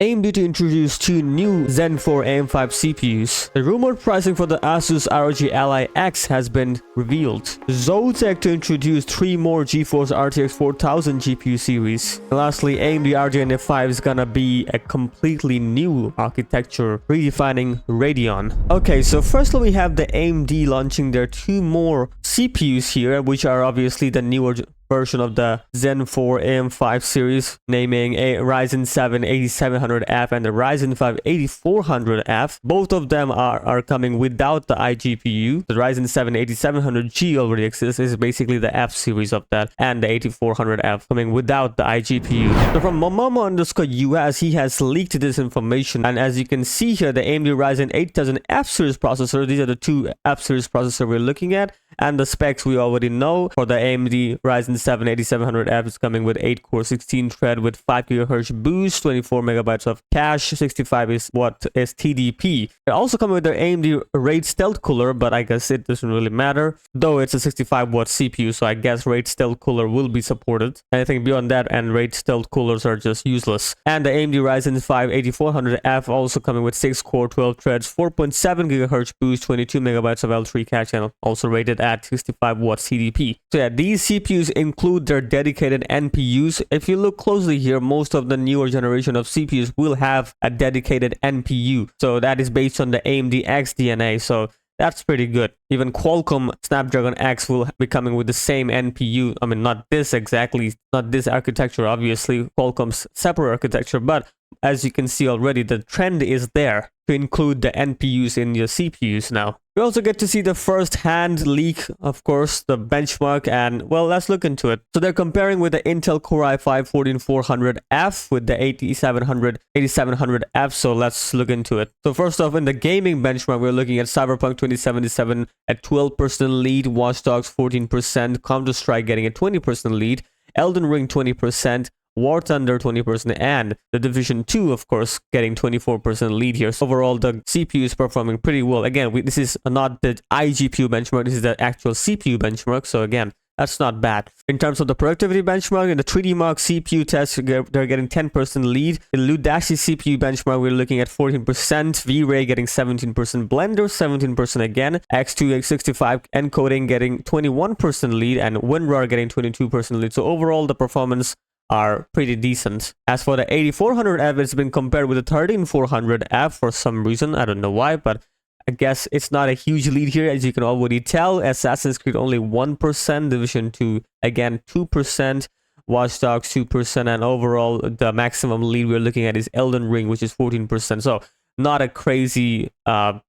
AMD to introduce two new Zen 4 AM5 CPUs. The rumored pricing for the ASUS ROG Ally X has been revealed. ZOTAC to introduce three more GeForce RTX 4000 GPU series. And lastly, AMD RDNA 5 is gonna be a completely new architecture, redefining Radeon. Okay, so firstly we have the AMD launching their two more CPUs here, which are obviously the newer version of the Zen 4 AM5 series, naming a Ryzen 7 8700F and the Ryzen 5 8400F. Both of them are coming without the iGPU. The Ryzen 7 8700G already exists, is basically the F series of that, and the 8400F coming without the iGPU. So from Momomo_US, he has leaked this information, and as you can see here, the AMD Ryzen 8000 F series processor, these are the two F series processor we're looking at, and the specs we already know. For the AMD Ryzen 7 8700F is coming with 8-core 16-thread with 5 GHz boost, 24 megabytes of cache, 65 is what is TDP. They're also coming with their AMD RAID Stealth Cooler, but I guess it doesn't really matter, though it's a 65-watt CPU, so I guess RAID Stealth Cooler will be supported. Anything beyond that and RAID Stealth Coolers are just useless. And the AMD Ryzen 5 8400F also coming with 6-core 12 threads, 4.7 GHz boost, 22 megabytes of L3 cache, and also rated at 65 watts TDP. So yeah, these CPUs include their dedicated NPUs. If you look closely here, most of the newer generation of CPUs will have a dedicated NPU. So that is based on the AMD XDNA. So that's pretty good. Even Qualcomm Snapdragon X will be coming with the same NPU. I mean, not this exactly, not this architecture, obviously, Qualcomm's separate architecture, but as you can see already, the trend is there to include the NPUs in your CPUs now. We also get to see the first-hand leak, of course, the benchmark, and well, let's look into it. So they're comparing with the Intel Core i5-14400F with the 8700F, so let's look into it. So first off, in the gaming benchmark, we're looking at Cyberpunk 2077 at 12% lead, Watch Dogs 14%, Counter-Strike getting a 20% lead, Elden Ring 20%, War Thunder 20%, and The Division 2, of course, getting 24% lead here. So overall, the CPU is performing pretty well. Again, this is not the iGPU benchmark, this is the actual CPU benchmark. So again, that's not bad. In terms of the productivity benchmark, in the 3D Mark CPU test, they're getting 10% lead. In Ludashi CPU benchmark, we're looking at 14%, V-Ray getting 17%, Blender 17% again, X2X65 encoding getting 21% lead, and WinRAR getting 22% lead. So overall, the performance are pretty decent. As for the 8400F, it's been compared with the 13400F for some reason. I don't know why, but I guess it's not a huge lead here, as you can already tell. Assassin's Creed only 1%, Division 2 again 2%, Watch Dogs 2%, and overall the maximum lead we're looking at is Elden Ring, which is 14%. So not a crazy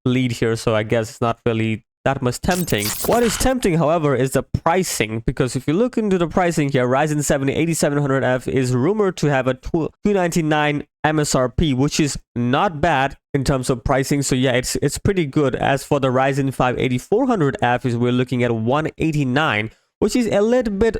lead here, so I guess it's not really that much tempting. What is tempting, however, is the pricing, because if you look into the pricing here, Ryzen 7 8700F is rumored to have a $299 MSRP, which is not bad in terms of pricing. So yeah, it's pretty good. As for the Ryzen 5 8400F, is we're looking at $189, which is a little bit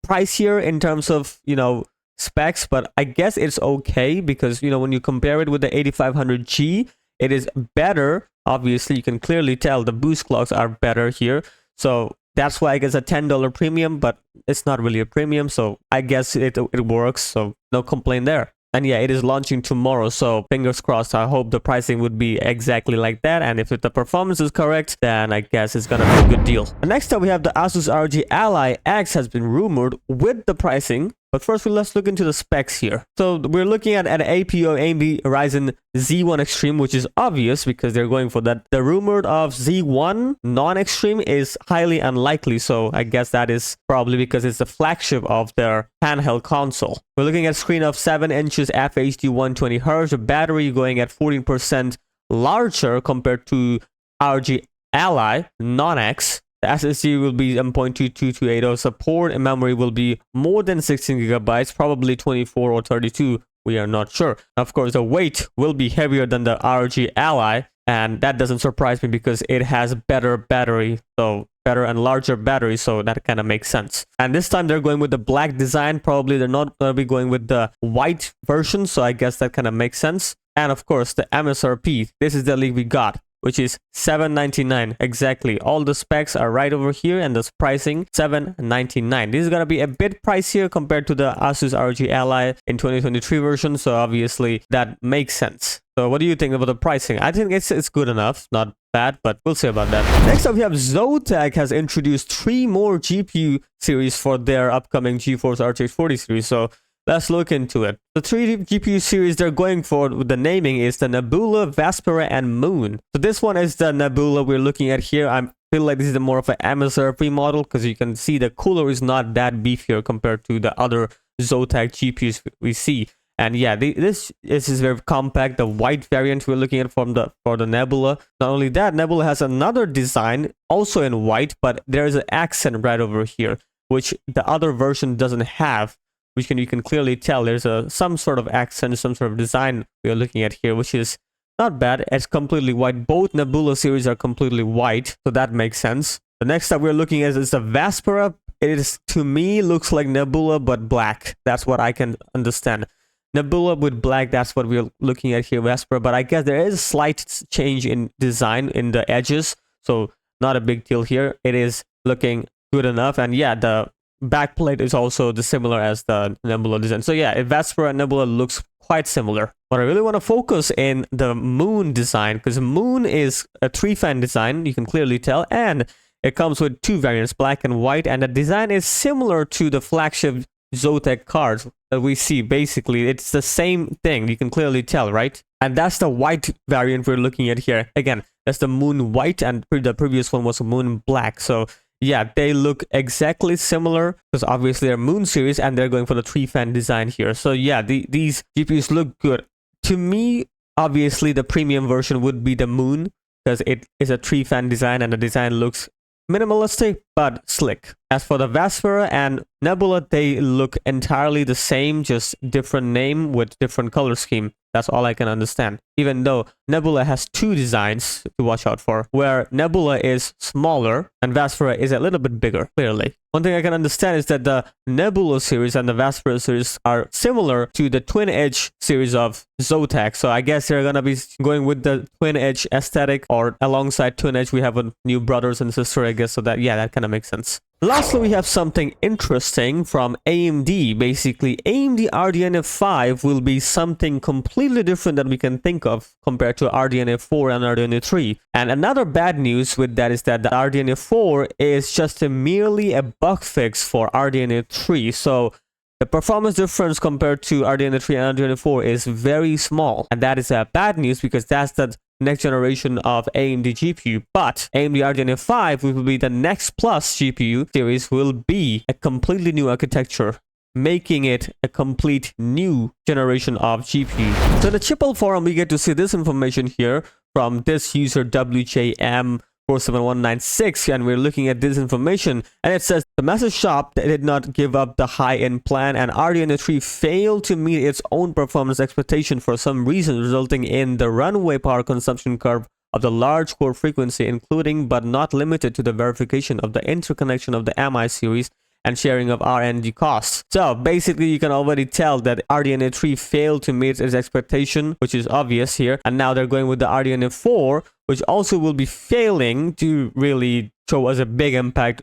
pricier in terms of, you know, specs, but I guess it's okay because, you know, when you compare it with the 8500G, it is better. Obviously, you can clearly tell the boost clocks are better here. So that's why I guess a $10 premium, but it's not really a premium. So I guess it works. So no complaint there. And yeah, it is launching tomorrow. So fingers crossed. I hope the pricing would be exactly like that. And if the performance is correct, then I guess it's going to be a good deal. And next up, we have the ASUS ROG Ally X has been rumored with the pricing. But first, let's look into the specs here. So we're looking at an APU AMD Ryzen Z1 Extreme, which is obvious because they're going for that. The rumored of Z1 non-extreme is highly unlikely. So I guess that is probably because it's the flagship of their handheld console. We're looking at a screen of 7 inches FHD 120Hz. The battery going at 14% larger compared to ROG Ally non-X. The SSD will be M.22280 support, and memory will be more than 16 gigabytes, probably 24 or 32. We are not sure. Of course, the weight will be heavier than the ROG Ally, and that doesn't surprise me because it has better battery, so better and larger battery, so that kind of makes sense. And this time they're going with the black design. Probably they're not going to be going with the white version, so I guess that kind of makes sense. And of course, the MSRP. This is the leak we got. which is $799. Exactly. All the specs are right over here, and the pricing $799. This is gonna be a bit pricier compared to the ASUS ROG Ally in 2023 version, so obviously that makes sense. So what do you think about the pricing? I think it's good enough, not bad, but we'll see about that. Next up, we have ZOTAC has introduced 3 more GPU series for their upcoming GeForce RTX 40 series. So let's look into it. The 3 GPU series they're going for with the naming is the Nebula, Vespera, and Moon. So this one is the Nebula we're looking at here. I feel like this is more of an MSRP model because you can see the cooler is not that beefier compared to the other ZOTAC GPUs we see. And yeah, this is very compact. The white variant we're looking at for the Nebula. Not only that, Nebula has another design also in white, but there is an accent right over here, which the other version doesn't have. Which you can clearly tell there's some sort of accent, some sort of design we are looking at here, which is not bad. It's completely white. Both Nebula series are completely white, so that makes sense. The next that we're looking at is the Vespera. It is, to me, looks like Nebula but black. That's what I can understand. Nebula with black, that's what we're looking at here, Vespera. But I guess there is a slight change in design in the edges, so not a big deal here. It is looking good enough, and yeah, the backplate is also similar as the Nebula design. So yeah, Vespera and Nebula looks quite similar. But I really want to focus in the Moon design, because Moon is a 3-fan design, you can clearly tell, and it comes with 2 variants, black and white, and the design is similar to the flagship ZOTAC cards that we see. Basically, it's the same thing, you can clearly tell, right? And that's the white variant we're looking at here. Again, that's the Moon white, and the previous one was Moon black. So yeah, they look exactly similar because obviously they're Moon series and they're going for the 3-fan design here. So yeah, these GPUs look good. To me, obviously the premium version would be the Moon because it is a 3-fan design and the design looks minimalistic but slick. As for the Vespera and Nebula, they look entirely the same, just different name with different color scheme. That's all I can understand. Even though Nebula has 2 designs to watch out for, where Nebula is smaller and Vespera is a little bit bigger, clearly. One thing I can understand is that the Nebula series and the Vespera series are similar to the Twin Edge series of ZOTAC. So I guess they're gonna be going with the Twin Edge aesthetic, or alongside Twin Edge we have a new brothers and sister, I guess. So that, yeah, that kind of makes sense. Lastly, we have something interesting from AMD. Basically, AMD RDNA 5 will be something completely different that we can think of compared to RDNA 4 and RDNA 3. And another bad news with that is that the RDNA 4 is just merely a bug fix for RDNA 3. So the performance difference compared to RDNA 3 and RDNA 4 is very small. And that is bad news because that's the next generation of AMD GPU. But AMD RDNA 5 will be the next plus GPU series, will be a completely new architecture, making it a complete new generation of GPU. So in the Chipple forum, we get to see this information here from this user WJM47196, and we're looking at this information, and it says the message shop did not give up the high-end plan, and RDNA 3 failed to meet its own performance expectation for some reason, resulting in the runaway power consumption curve of the large core frequency, including but not limited to the verification of the interconnection of the MI series and sharing of R&D costs. So basically, you can already tell that RDNA 3 failed to meet its expectation, which is obvious here. And now they're going with the RDNA 4, which also will be failing to really show us a big impact,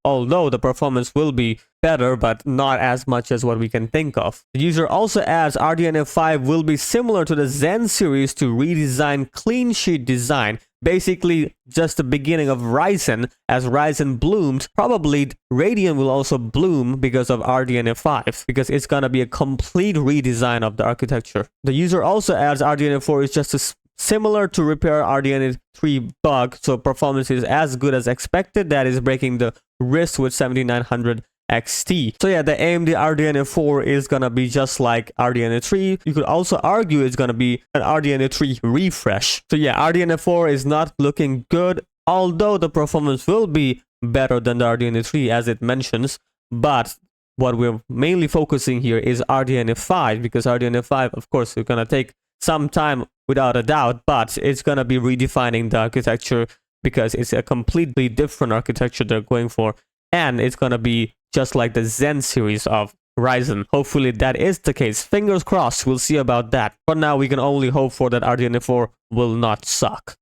although the performance will be better, but not as much as what we can think of. The user also adds RDNA 5 will be similar to the Zen series to redesign clean sheet design. Basically, just the beginning of Ryzen. As Ryzen bloomed, probably Radeon will also bloom because of RDNA 5, because it's gonna be a complete redesign of the architecture. The user also adds RDNA 4 is just similar to repair RDNA 3 bug, so performance is as good as expected. That is breaking the wrist with 7900 XT. So yeah, the AMD RDNA 4 is gonna be just like RDNA 3. You could also argue it's gonna be an RDNA 3 refresh. So yeah, RDNA 4 is not looking good, although the performance will be better than the RDNA 3 as it mentions. But what we're mainly focusing here is RDNA 5, because RDNA 5, of course, is gonna take some time without a doubt, but it's gonna be redefining the architecture because it's a completely different architecture they're going for, and it's gonna be just like the Zen series of Ryzen. Hopefully that is the case. Fingers crossed, we'll see about that. For now, we can only hope for that RDNA 4 will not suck.